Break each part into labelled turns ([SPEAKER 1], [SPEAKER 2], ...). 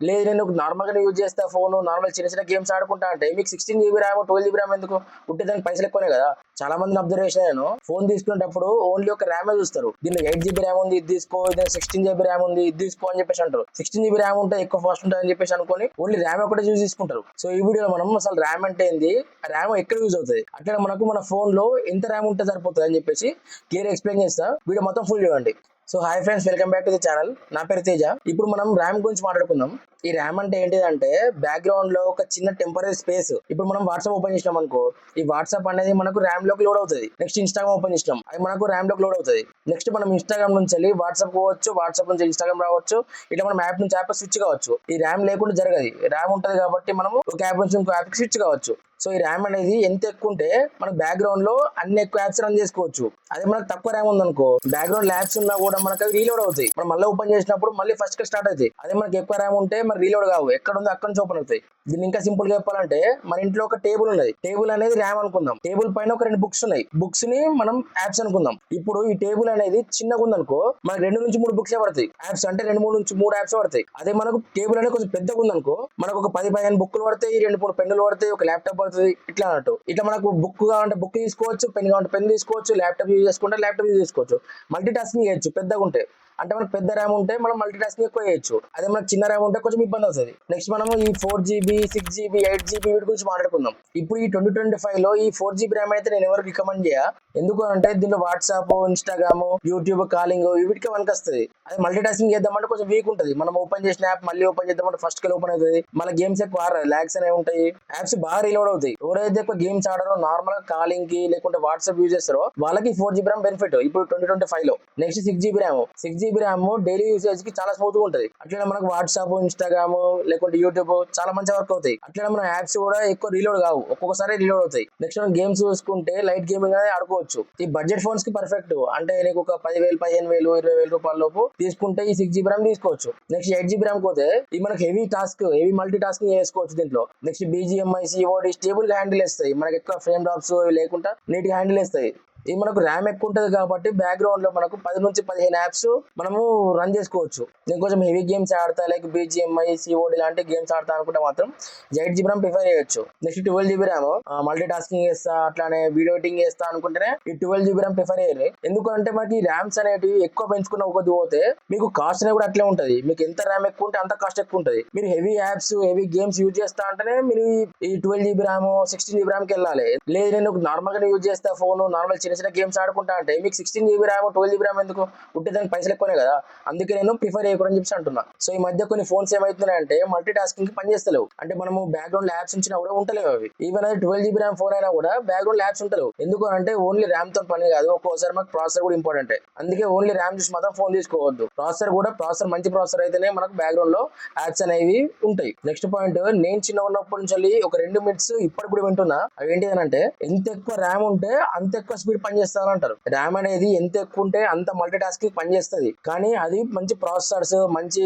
[SPEAKER 1] లేదు నేను నార్మల్ గా యూజ్ చేస్తా ఫోన్, నార్మల్ చిన్న చిన్న గేమ్స్ ఆడుకుంటా అంటే మీకు 16 GB ర్యామ్ 12 GB ర్యామ్ ఎందుకు? ఉంటే దానికి పైసలు ఎక్కువనే కదా. చాలా మంది అబ్జర్వేషన్ నేను ఫోన్ తీసుకునేటప్పుడు ఓన్లీ ఒక ర్యామ్ చూస్తారు. దీనిలో 8 GB ర్యామ్ ఉంది ఇది తీసుకో, ఇది 16 GB ర్యామ్ ఉంది ఇది తీసుకో అని చెప్పేసి అంటారు. 16 GB ర్యామ్ ఉంటే ఎక్కువ ఫాస్ట్ ఉంటుంది అని చెప్పేసి అనుకుని ఓన్లీ ర్యామ్ ఒకటే చూసి తీసుకుంటారు. సో ఈ వీడియోలో మనం అసలు ర్యామ్ అంటే ఏంది, ర్యామ్ ఎక్కడ యూజ్ అవుతుంది, అట్లా మనకు మన ఫోన్ లో ఎంత ర్యామ్ ఉంటే సరిపోతుంది అని చెప్పేసి క్లియర్ ఎక్స్ప్లెయిన్ చేస్తా. వీడియో మొత్తం ఫుల్ చూడండి. So hi friends, welcome back to the channel. నా పేరు తేజ. ఇప్పుడు మనం ర్యామ్ గురించి మాట్లాడుకుందాం. ఈ ర్యామ్ అంటే ఏంటిదంటే బ్యాక్గ్రౌండ్ లో ఒక చిన్న టెంపరీ స్పేస్. ఇప్పుడు మనం వాట్సాప్ ఓపెన్ చేసినాం అనుకో, ఈ వాట్సాప్ అనేది మనకు ర్యామ్ లోకి లోడ్ అవుతుంది. నెక్స్ట్ ఇన్స్టాగ్రామ్ ఓపెన్ చేసినాం, అది మనకు ర్యామ్ లోకి లోడ్ అవుతుంది. నెక్స్ట్ మనం ఇన్స్టాగ్రామ్ నుంచి వెళ్ళి వాట్సాప్ పోవచ్చు, వాట్సాప్ నుంచి ఇన్స్టాగ్రామ్ రావచ్చు, ఇట్లా మనం యాప్ నుంచి యాప్ స్విచ్ కావచ్చు. ఈ ర్యామ్ లేకుండా జరగదు. ర్యామ్ ఉంటది కాబట్టి మనం ఒక యాప్ నుంచి ఇంకో యాప్ స్విచ్ కావచ్చు. సో ఈ ర్యామ్ అనేది ఎంత ఎక్కువ ఉంటే మన బ్యాక్గ్రౌండ్ లో అన్ని ఎక్కువ యాప్స్ రన్ చేసుకోవచ్చు. అదే మనకు తక్కువ ర్యామ్ ఉందనుకో, బ్యాక్గ్రౌండ్ యాప్స్ ఉన్నా కూడా మనకు రీలోడ్ అవుతాయి. మనం మళ్ళీ ఓపెన్ చేసినప్పుడు మళ్ళీ ఫస్ట్ గా స్టార్ట్ అవుతాయి. అదే మనకి ఎక్కువ ర్యామ్ ఉంటే మరి రీలోడ్ కావు, ఎక్కడ ఉందో అక్కడ నుంచి ఓపెన్ అవుతాయి. దీన్ని ఇంకా సింపుల్ గా చెప్పాలంటే మన ఇంట్లో ఒక టేబుల్ ఉన్నది. టేబుల్ అనేది ర్యామ్ అనుకుందాం. టేబుల్ పైన ఒక 2 బుక్స్ ఉన్నాయి. బుక్స్ ని మనం యాప్స్ అనుకుందాం. ఇప్పుడు ఈ టేబుల్ అనేది చిన్నగా ఉందనుకో, మనకు 2 నుంచి 3 బుక్స్ పడతాయి. యాప్స్ అంటే 2 నుంచి 3 యాప్స్ పడతాయి. అదే మనకు టేబుల్ అనేది కొంచెం పెద్దగా ఉందనుకో, మనకు ఒక 10-15 బుక్లు పడతాయి, 2-3 పెన్నులు పడతాయి, ఒక ల్యాప్టాప్ పడుతుంది. ఇట్లా అన్నట్టు. ఇట్లా మనకు బుక్ కావాలంటే బుక్ తీసుకోవచ్చు, పెన్ కావాలంటే పెన్ తీసుకోవచ్చు, ల్యాప్టాప్ యూజ్ చేసుకుంటే ల్యాప్టాప్ యూజ్ చేసుకోవచ్చు. మల్టీ టాస్కింగ్ చేయొచ్చు పెద్దగా ఉంటే. అంటే మనకు పెద్ద ర్యామ్ ఉంటే మనం మల్టీ టాస్కింగ్ ఎక్కువ చేయొచ్చు. అదే మనకు చిన్న ర్యామ్ ఉంటే కొంచెం ఇబ్బంది అవుతుంది. నెక్స్ట్ మనం ఈ 4GB 6GB 8GB వీటి గురించి మాట్లాడుకుందాం. ఇప్పుడు ఈ 2025 లో ఈ 4GB ర్యామ్ అయితే నేను ఎవరికి రికమెండ్ చేయ. ఎందుకు అంటే దీనిలో వాట్సాప్, ఇన్స్టాగ్రామ్, యూట్యూబ్, కాలింగ్ వీటికి మనకి వస్తుంది. అదే మల్టీ టాస్కింగ్ చేద్దామంటే కొంచెం వీక్ ఉంటుంది. మనం ఓపెన్ చేసిన యాప్ మళ్ళీ ఓపెన్ చేద్దామంటే ఫస్ట్ కి ఓపెన్ అవుతుంది. మళ్ళీ గేమ్స్ ఎక్కువ ల్యాగ్స్ అనేవి ఉంటాయి. యాప్స్ బాగా రీలోడ్ అవుతాయి. ఎవరైతే ఎక్కువ గేమ్స్ ఆడారో, నార్మల్ గా కాలింగ్ కి లేకుంటే వాట్సాప్ యూజ్ చేస్తారో వాళ్ళకి 4GB ర్యామ్ బెనిఫిట్ ఇప్పుడు 2025 లో. Next 6GB RAM. 6GB RAM daily usage కి చాలా స్మూత్ గా ఉంటుంది. అట్లా మనకు వాట్సాప్, ఇన్స్టాగ్రామ్ లేకుంటే యూట్యూబ్ చాలా మంచిగా వర్క్ అవుతాయి. అట్లా మన యాప్స్ కూడా ఎక్కువ రీలోడ్ కావు, ఒక్కొక్కసారి రీలోడ్ అవుతాయి. నెక్స్ట్ మనం గేమ్స్ చూసుకుంటే లైట్ గేమింగ్ అనేది ఆడుకోవచ్చు. ఈ బడ్జెట్ ఫోన్స్ కి పర్ఫెక్ట్. అంటే నీకు ఒక 10,000, 15,000, 20,000 రూపాయల లోపు తీసుకుంటే ఈ 6GB ర్యామ్ తీసుకోవచ్చు. నెక్స్ట్ 8GB ర్యామ్ పోతే ఈ మనకి హెవీ మల్టీ టాస్కింగ్ చేసుకోవచ్చు దీంట్లో. నెక్స్ట్ BGMI, COD స్టేబుల్ గా హ్యాండిల్ చేస్తాయి. మనకి ఎక్కువ ఫ్రేమ్ డ్రాప్స్ లేకుండా నీట్ గా హ్యాండిల్ చేస్తాయి. ఇది మనకు ర్యామ్ ఎక్కువ ఉంటది కాబట్టి బ్యాక్గ్రౌండ్ లో మనకు 10 నుంచి 15 యాప్స్ మనము రన్ చేసుకోవచ్చు. నేను కొంచెం హెవీ గేమ్స్ ఆడతా, లైక్ BGMI, COD లాంటి గేమ్స్ ఆడతా అనుకుంటే మాత్రం 8GB ర్యామ్ ప్రిఫర్ చేయొచ్చు. Next 12GB RAM multi tasking చేస్తా, అట్లానే వీడియో ఎడిటింగ్ చేస్తా అనుకుంటేనే ఈ 12GB ర్యామ్ ప్రిఫర్ చేయాలి. ఎందుకంటే మనకి ర్యామ్స్ అనేటివి ఎక్కువ పెంచుకున్న కొద్ది పోతే మీకు కాస్ట్ అనేది కూడా అట్లే ఉంటది. మీకు ఎంత ర్యామ్ ఎక్కువ ఉంటే అంత కాస్ట్ ఎక్కువ ఉంటది. మీరు heavy apps, heavy games use చేస్తా అంటేనే మీరు ఈ 12GB ర్యామ్ 16GB ర్యామ్ కి వెళ్ళాలి. లేదు నేను నార్మల్ గా యూజ్ చేస్తా ఫోన్, నార్మల్ చిన్న చిన్న గేమ్స్ ఆడుకుంటా అంటే మీకు 16GB ర్యామ్ 12GB ర్యామ్ ఎందుకు? ఉంటే దానికి పైసలు ఎక్కువనే కదా. అందుకే నేను ప్రిఫర్ చేయకూడదని చెప్పి అంటున్నా. సో ఈ మధ్య కొన్ని ఫోన్స్ ఏమవుతున్నాయంటే మల్టీ టాస్కింగ్ కి పనిచేస్తలేవు. అంటే మనము బ్యాక్గ్రౌండ్ యాప్స్ ఉంచినా కూడా ఉంటలేవు అవి. ఈవెన్ అది 12GB ర్యామ్ ఫోన్ అయినా కూడా బ్యాక్గ్రౌండ్ యాప్స్ ఉంటలేవు. ఎందుకు అంటే ఓన్లీ ర్యామ్ తో పని కాదు, ఒక్కోసారి మనకు ప్రాసెసర్ కూడా ఇంపార్టెంట్. అందుకే ఓన్లీ ర్యామ్ చూసి మాత్రం ఫోన్ తీసుకోవద్దు. ప్రాసెసర్ మంచి ప్రాసెసర్ అయితేనే మనకు బ్యాక్గ్రౌండ్ లో యాప్స్ అనేవి ఉంటాయి. నెక్స్ట్ పాయింట్, నేను చిన్న ఉన్నప్పటి నుంచి ఒక 2 మినిట్స్ ఇప్పటి కూడా వింటున్నా. అవి ఏంటి అంటే ఎంత ఎక్కువ ర్యామ్ ఉంటే అంత ఎక్కువ స్పీడ్ పనిచేస్తారు అంటారు. ర్యామ్ అనేది ఎంత ఎక్కువ ఉంటే అంత మల్టీ టాస్కింగ్ పనిచేస్తుంది. కానీ అది మంచి ప్రాసెసర్స్, మంచి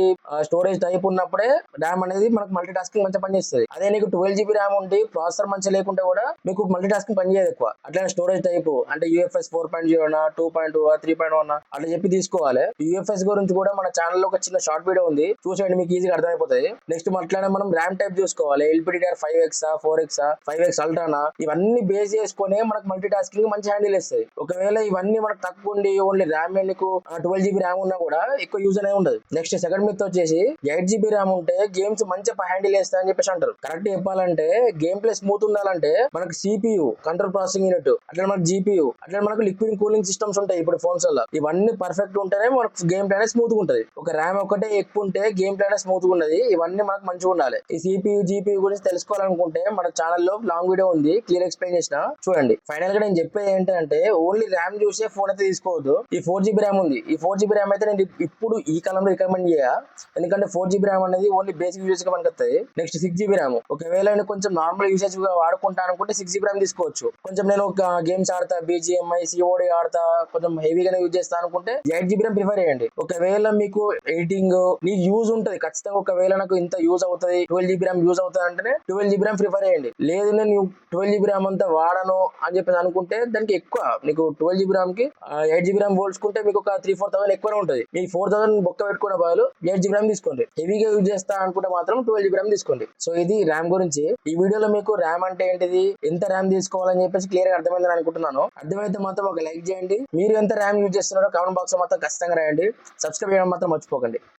[SPEAKER 1] స్టోరేజ్ టైప్ ఉన్నప్పుడే ర్యామ్ అనేది మనకు మల్టీ టాస్కింగ్ మంచిగా పనిచేస్తుంది. అదే నీకు 12GB ర్యామ్ ఉండి ప్రాసెసర్ మంచిగా లేకుంటే కూడా మీకు మల్టీ టాస్కింగ్ పనిచేయదు ఎక్కువ. అట్లనే స్టోరేజ్ టైప్ అంటే UFS 4.0 2.2 3.1 అట్లా చెప్పి తీసుకోవాలి. UFS గురించి కూడా మన ఛానల్ లో ఒక చిన్న షార్ట్ వీడియో ఉంది, చూసేయండి, మీకు ఈజీగా అర్థమైపోతుంది. నెక్స్ట్ అట్లానే మనం ర్యామ్ టైప్ చూసుకోవాలి. LPDDR5X 4X 5X అల్ట్రానా, ఇవన్నీ బేస్ చేసుకునే మనకు మల్టీ టాస్కింగ్ మంచి హ్యాండిల్ ఇస్తుంది. ఒకవేళ ఇవన్నీ మనకు తక్కువ ఉండి ఓన్లీ ర్యామ్ నీకు 12GB ర్యామ్ ఉన్నా కూడా ఎక్కువ యూజ్ అనేది ఉండదు. నెక్స్ట్ సెకండ్ మిత్ వచ్చేసి 8GB ర్యామ్ ఉంటే గేమ్స్ మంచిగా హ్యాండిల్ చేస్తా అని చెప్పేసి అంటారు. కరెక్ట్ చెప్పాలంటే గేమ్ ప్లే స్మూత్ ఉండాలంటే మనకు CPU కంట్రోల్ ప్రాసెసింగ్ యూనిట్, అట్లా మనకు GPU, అట్లా మనకు లిక్విడ్ కూలింగ్ సిస్టమ్స్ ఉంటాయి ఇప్పుడు ఫోన్స్ వల్ల. ఇవన్నీ పర్ఫెక్ట్ ఉంటేనే మనకు గేమ్ ప్లే స్మూత్ గా ఉంటది. ఒక ర్యామ్ ఒకటే ఎక్కువ ఉంటే గేమ్ ప్లే స్మూత్ గా ఉన్నది. ఇవన్నీ మనకు మంచిగా ఉండాలి. ఈ CPU GPU గురించి తెలుసుకోవాలనుకుంటే మన ఛానల్లో లాంగ్ వీడియో ఉంది, క్లియర్ ఎక్స్ప్లెయిన్ చేసిన, చూడండి. ఫైనల్ గా నేను చెప్పేది ఏంటంటే ఓన్లీ ర్యామ్ చూసే ఫోన్ అయితే తీసుకోవద్దు. ఈ 4GB ర్యామ్ ఉంది. ఈ 4GB ర్యామ్ అయితే నేను ఇప్పుడు ఈ కాలంలో రికమెండ్ చేయ. ఎందుకంటే 4GB ర్యామ్ అనేది ఓన్లీ బేసిక్ యూజెస్ గా మనకు వస్తుంది. నెక్స్ట్ 6GB ర్యామ్, ఒకవేళ నేను కొంచెం నార్మల్ యూసేజ్ గా వాడుకుంటాను అనుకుంటే 6GB ర్యామ్ తీసుకోవచ్చు. కొంచెం నేను గేమ్స్ ఆడతా, BGMI, COD ఆడతా, కొంచెం హెవీగానే యూజ్ చేస్తా అనుకుంటే 8GB ర్యామ్ ప్రిఫర్ చేయండి. ఒకవేళ మీకు ఎడిటింగ్ నీకు యూజ్ ఉంటది ఖచ్చితంగా, ఒకవేళ నాకు ఇంత యూజ్ అవుతుంది 12GB ర్యామ్ యూజ్ అవుతుంది అంటే 12GB ర్యామ్ ప్రిఫర్ చేయండి. లేదు నేను 12GB ర్యామ్ అంతా వాడను అని చెప్పేసి అనుకుంటే దానికి ఎక్కువ నీకు 12 GB ర్యామ్ కి 8 GB ర్యామ్ పోల్చుకుంటే మీకు ఒక 3-4 thousand ఎక్కువనే ఉంటుంది. మీ 4,000 బొక్క పెట్టుకునే బదులు 8 GB ర్యామ్ తీసుకోండి. హెవీగా యూజ్ చేస్తా అనుకుంటే మాత్రం 12 GB ర్యామ్ తీసుకోండి. సో ఇది ర్యామ్ గురించి. ఈ వీడియోలో మీకు ర్యామ్ అంటే ఏంటిది, ఎంత ర్యామ్ తీసుకోవాలని చెప్పేసి క్లియర్ గా అర్థమైందని అనుకుంటున్నాను. అర్థమైతే మాత్రం ఒక లైక్ చేయండి. మీరు ఎంత ర్యామ్ యూజ్ చేస్తున్నారో కామెంట్ బాక్స్ లో మాత్రం ఖచ్చితంగా రాయండి. సబ్స్క్రైబ్ చేయడం మాత్రం మర్చిపోకండి.